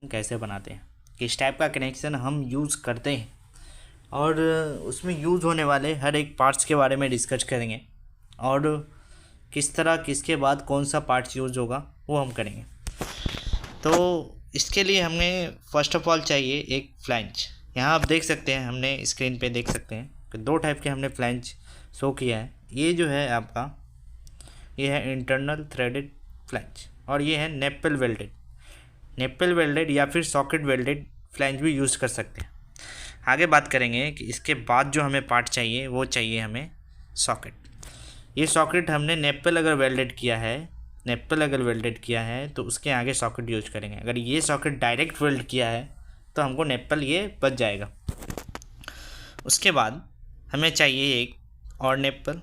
कैसे बनाते हैं, किस टाइप का कनेक्शन हम यूज़ करते हैं और उसमें यूज़ होने वाले हर एक पार्ट्स के बारे में डिस्कस करेंगे और किस तरह किसके बाद कौन सा पार्ट्स यूज़ होगा वो हम करेंगे। तो इसके लिए हमें फ़र्स्ट ऑफ ऑल चाहिए एक फ्लैंज। यहाँ आप देख सकते हैं, हमने स्क्रीन पे देख सकते हैं कि दो टाइप के हमने फ्लैंज शो किया है। ये जो है आपका, ये है इंटरनल थ्रेडेड फ्लैंज और ये है नेपल वेल्डेड या फिर सॉकेट वेल्डेड फ्लैंज भी यूज़ कर सकते हैं। आगे बात करेंगे कि इसके बाद जो हमें पार्ट चाहिए वो चाहिए हमें सॉकेट। ये सॉकेट हमने नेपल अगर वेल्डेड किया है तो उसके आगे सॉकेट यूज करेंगे। अगर ये सॉकेट डायरेक्ट वेल्ड किया है तो हमको नेपल ये बच जाएगा। उसके बाद हमें चाहिए एक और नेपल,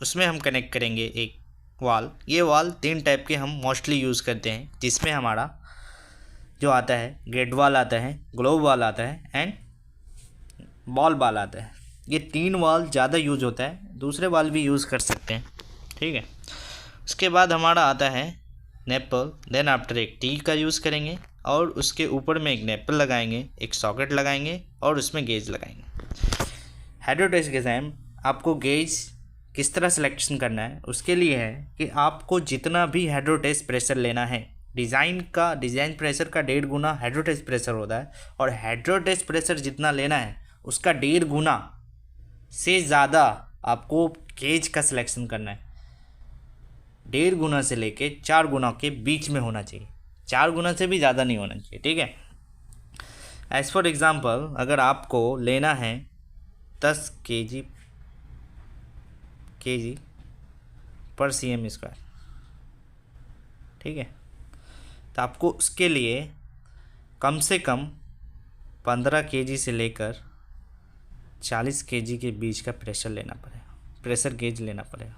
उसमें हम कनेक्ट करेंगे एक वाल। ये वाल 3 टाइप के हम मोस्टली यूज़ करते हैं, जिसमें हमारा जो आता है गेट वाल आता है, ग्लोब वाल आता है एंड बॉल वाल आता है। ये 3 वाल ज़्यादा यूज होता है, दूसरे वाल भी यूज़ कर सकते हैं, ठीक है। उसके बाद हमारा आता है नेपल, देन आफ्टर एक टी का यूज़ करेंगे और उसके ऊपर में एक नेपल लगाएंगे, एक सॉकेट लगाएंगे और उसमें गेज लगाएंगे। हाइड्रोटेस्ट के टाइम आपको गेज किस तरह सिलेक्शन करना है, उसके लिए है कि आपको जितना भी हाइड्रोटेस्ट प्रेशर लेना है, डिज़ाइन प्रेशर का 1.5 गुना हाइड्रोटेस्ट प्रेशर होता है और हाइड्रोटेस्ट प्रेशर जितना लेना है उसका 1.5 गुना से ज़्यादा आपको गेज का सिलेक्शन करना है। 1.5 गुना से लेके 4 गुना के बीच में होना चाहिए, 4 गुना से भी ज़्यादा नहीं होना चाहिए, ठीक है। एज फॉर एग्ज़ाम्पल, अगर आपको लेना है 10 kg पर cm², ठीक है, तो आपको उसके लिए कम से कम 15 kg से लेकर 40 kg के बीच का प्रेशर गेज लेना पड़ेगा।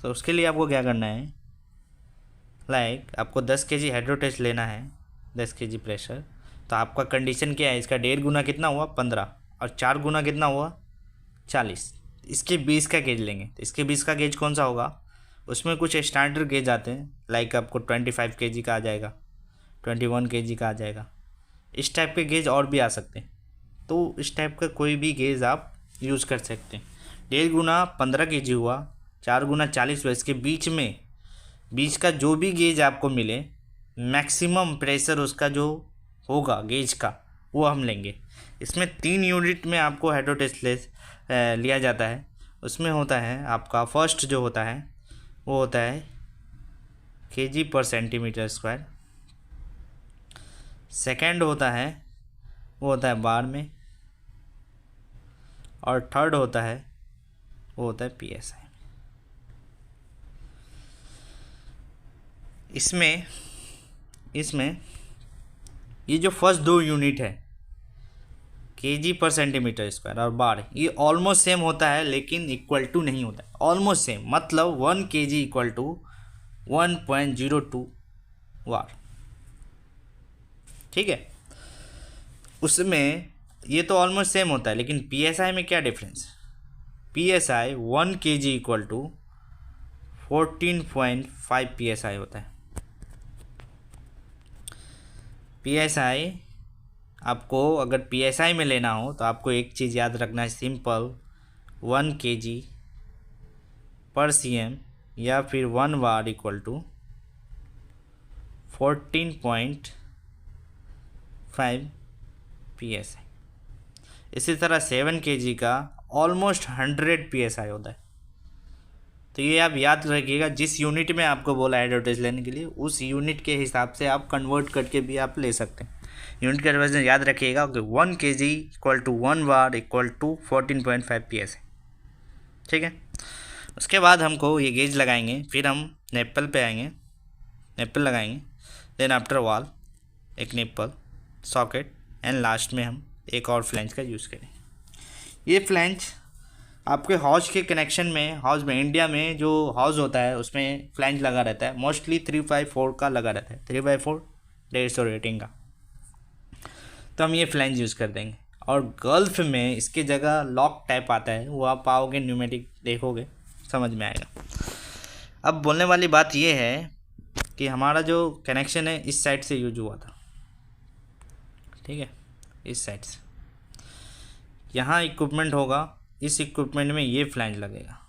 तो उसके लिए आपको क्या करना है, आपको 10 kg हाइड्रोटेस्ट लेना है, 10 kg प्रेशर, तो आपका कंडीशन क्या है, इसका 1.5 गुना कितना हुआ 15 और 4 गुना कितना हुआ 40, इसके 20 का गेज लेंगे। तो इसके 20 का गेज कौन सा होगा, उसमें कुछ स्टैंडर्ड गेज आते हैं, आपको 25 kg का आ जाएगा, 21 kg का आ जाएगा, इस टाइप के गेज और भी आ सकते हैं। तो इस टाइप का कोई भी गेज आप यूज़ कर सकते हैं। 1.5 गुना 15 kg हुआ, 4 गुना 40 हुआ, इसके बीच का जो भी गेज आपको मिले, मैक्सिमम प्रेशर उसका जो होगा गेज का वो हम लेंगे। इसमें 3 यूनिट में आपको हाइड्रोटेस्ट लिया जाता है। उसमें होता है आपका फर्स्ट जो होता है वो होता है kg/cm², सेकेंड होता है वो होता है बार में, और थर्ड होता है वो होता है PSI। इसमें ये जो फर्स्ट 2 यूनिट है kg/cm² और बार, ये ऑलमोस्ट सेम होता है लेकिन इक्वल टू नहीं होता है। ऑलमोस्ट सेम मतलब 1 kg = 1.02 वार, ठीक है। उसमें ये तो ऑलमोस्ट सेम होता है, लेकिन PSI में क्या डिफरेंस, PSI 1 kg = 14.5 PSI होता है। PSI आपको अगर PSI में लेना हो तो आपको एक चीज़ याद रखना है, सिंपल 1 kg/cm या फिर 1 वार = 14.5 PSI। इसी तरह 7 kg का ऑलमोस्ट 100 PSI होता है। तो ये आप याद रखिएगा, जिस यूनिट में आपको बोला हाइड्रोटेस्ट लेने के लिए उस यूनिट के हिसाब से आप कन्वर्ट करके भी आप ले सकते हैं। यूनिट का वजन याद रखिएगा कि 1 kg = 1 वार = 14.5 PSI, ठीक है। उसके बाद हमको ये गेज लगाएंगे, फिर हम नेपल पे आएंगे, नेपल लगाएंगे, देन आफ्टर वाल एक नेपल, सॉकेट एंड लास्ट में हम एक और फ्लैंज का यूज़ करेंगे। ये फ्लैंज आपके हॉज के कनेक्शन में, हॉज में इंडिया में जो हॉज होता है उसमें फ्लैंज लगा रहता है, मोस्टली 3x4 का लगा रहता है, 3x4 150 रेटिंग का, तो हम ये फ्लैंज यूज़ कर देंगे। और गल्फ में इसके जगह लॉक टाइप आता है, वो आप पाओगे, न्यूमेटिक देखोगे समझ में आएगा। अब बोलने वाली बात ये है कि हमारा जो कनेक्शन है इस साइड से यूज हुआ था, ठीक है, इस साइड से यहाँ इक्विपमेंट होगा, इस इक्विपमेंट में ये फ्लैंज लगेगा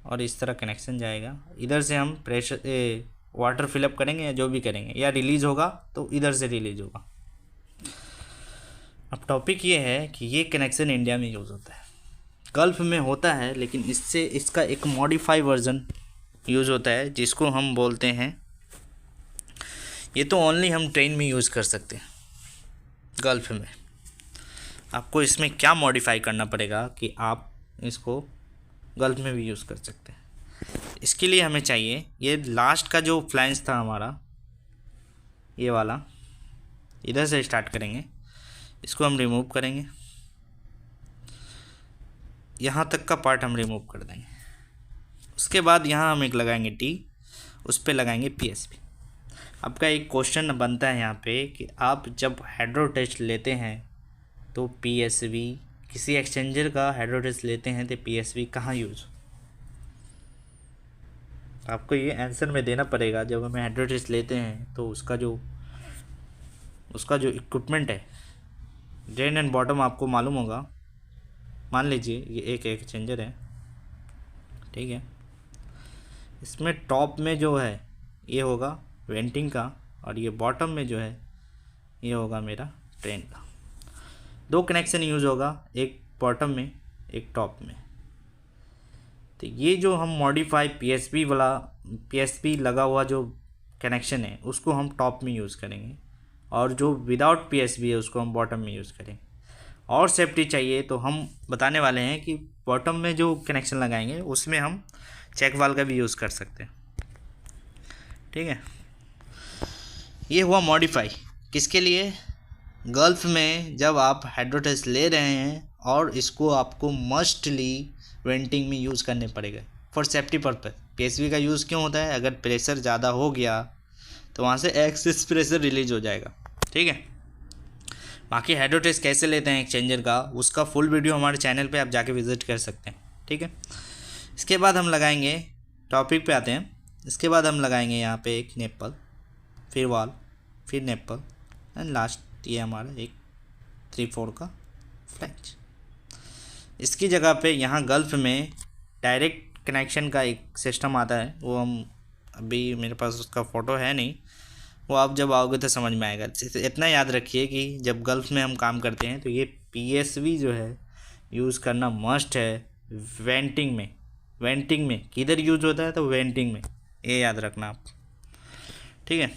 और इस तरह कनेक्शन जाएगा। इधर से हम प्रेशर वाटर फिलअप करेंगे या जो भी करेंगे, या रिलीज़ होगा तो इधर से रिलीज़ होगा। अब टॉपिक ये है कि ये कनेक्शन इंडिया में यूज़ होता है, गल्फ में होता है, लेकिन इससे इसका एक मॉडिफाई वर्जन यूज़ होता है जिसको हम बोलते हैं, ये तो ओनली हम ट्रेन में यूज़ कर सकते हैं गल्फ में। आपको इसमें क्या मॉडिफाई करना पड़ेगा कि आप इसको गल्फ में भी यूज़ कर सकते हैं। इसके लिए हमें चाहिए ये लास्ट का जो फ्लैंज था हमारा, ये वाला, इधर से स्टार्ट करेंगे, इसको हम रिमूव करेंगे, यहाँ तक का पार्ट हम रिमूव कर देंगे। उसके बाद यहाँ हम एक लगाएंगे टी, उस पर लगाएंगे पीएसबी। आपका एक क्वेश्चन बनता है यहाँ पे कि आप जब हाइड्रो टेस्ट लेते हैं तो पीएसबी, किसी एक्सचेंजर का हाइड्रो टेस्ट लेते हैं तो पीएसबी कहाँ यूज़, आपको ये आंसर में देना पड़ेगा। जब हमें हाइड्रो टेस्ट लेते हैं तो उसका जो इक्विपमेंट है, ड्रेन एंड बॉटम आपको मालूम होगा। मान लीजिए ये एक एक्सचेंजर है, ठीक है, इसमें टॉप में जो है ये होगा वेंटिंग का, और ये बॉटम में जो है ये होगा मेरा ट्रेन का। दो कनेक्शन यूज़ होगा, एक बॉटम में एक टॉप में। तो ये जो हम मॉडिफाई पीएसबी लगा हुआ जो कनेक्शन है उसको हम टॉप में यूज़ करेंगे, और जो विदाउट पीएसबी है उसको हम बॉटम में यूज़ करेंगे। और सेफ्टी चाहिए तो हम बताने वाले हैं कि बॉटम में जो कनेक्शन लगाएंगे उसमें हम चेक वाल का भी यूज़ कर सकते हैं, ठीक है। ये हुआ मॉडिफाई, किसके लिए, गल्फ में जब आप हाइड्रो टेस्ट ले रहे हैं और इसको आपको मस्टली वेंटिंग में यूज़ करने पड़ेगा फॉर सेफ्टी पर्पस। पीएसबी का यूज़ क्यों होता है, अगर प्रेशर ज़्यादा हो गया तो वहाँ से एक्सेस प्रेशर रिलीज हो जाएगा, ठीक है। बाकी हाइड्रो टेस्ट कैसे लेते हैं एक्सचेंजर का, उसका फुल वीडियो हमारे चैनल पे आप जाके विज़िट कर सकते हैं, ठीक है। इसके बाद हम लगाएंगे, टॉपिक पे आते हैं, इसके बाद हम लगाएंगे यहाँ पे एक नेपल, फिर वॉल, फिर नेपल एंड लास्ट ये हमारा एक 3/4 का फ्लैंज। इसकी जगह पे यहाँ गल्फ में डायरेक्ट कनेक्शन का एक सिस्टम आता है, वो हम अभी मेरे पास उसका फ़ोटो है नहीं, वो आप जब आओगे तो समझ में आएगा। इतना याद रखिए कि जब गल्फ में हम काम करते हैं तो ये पीएसबी जो है यूज़ करना मस्ट है वेंटिंग में किधर यूज़ होता है, तो वेंटिंग में, ये याद रखना आप, ठीक है।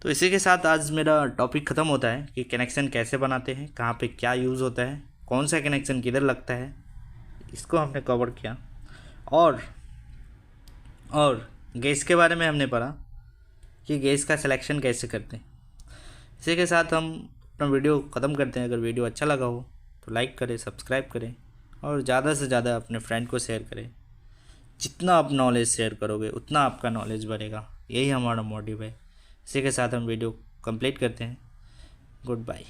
तो इसी के साथ आज मेरा टॉपिक ख़त्म होता है कि कनेक्शन कैसे बनाते हैं, कहाँ पे क्या यूज़ होता है, कौन सा कनेक्शन किधर लगता है, इसको हमने कवर किया। और गैस के बारे में हमने पढ़ा कि गैस का सिलेक्शन कैसे करते हैं। इसी के साथ हम अपना वीडियो ख़त्म करते हैं। अगर वीडियो अच्छा लगा हो तो लाइक करें, सब्सक्राइब करें और ज़्यादा से ज़्यादा अपने फ्रेंड को शेयर करें। जितना आप नॉलेज शेयर करोगे उतना आपका नॉलेज बढ़ेगा, यही हमारा मोटिव है। इसी के साथ हम वीडियो कंप्लीट करते हैं। Good bye.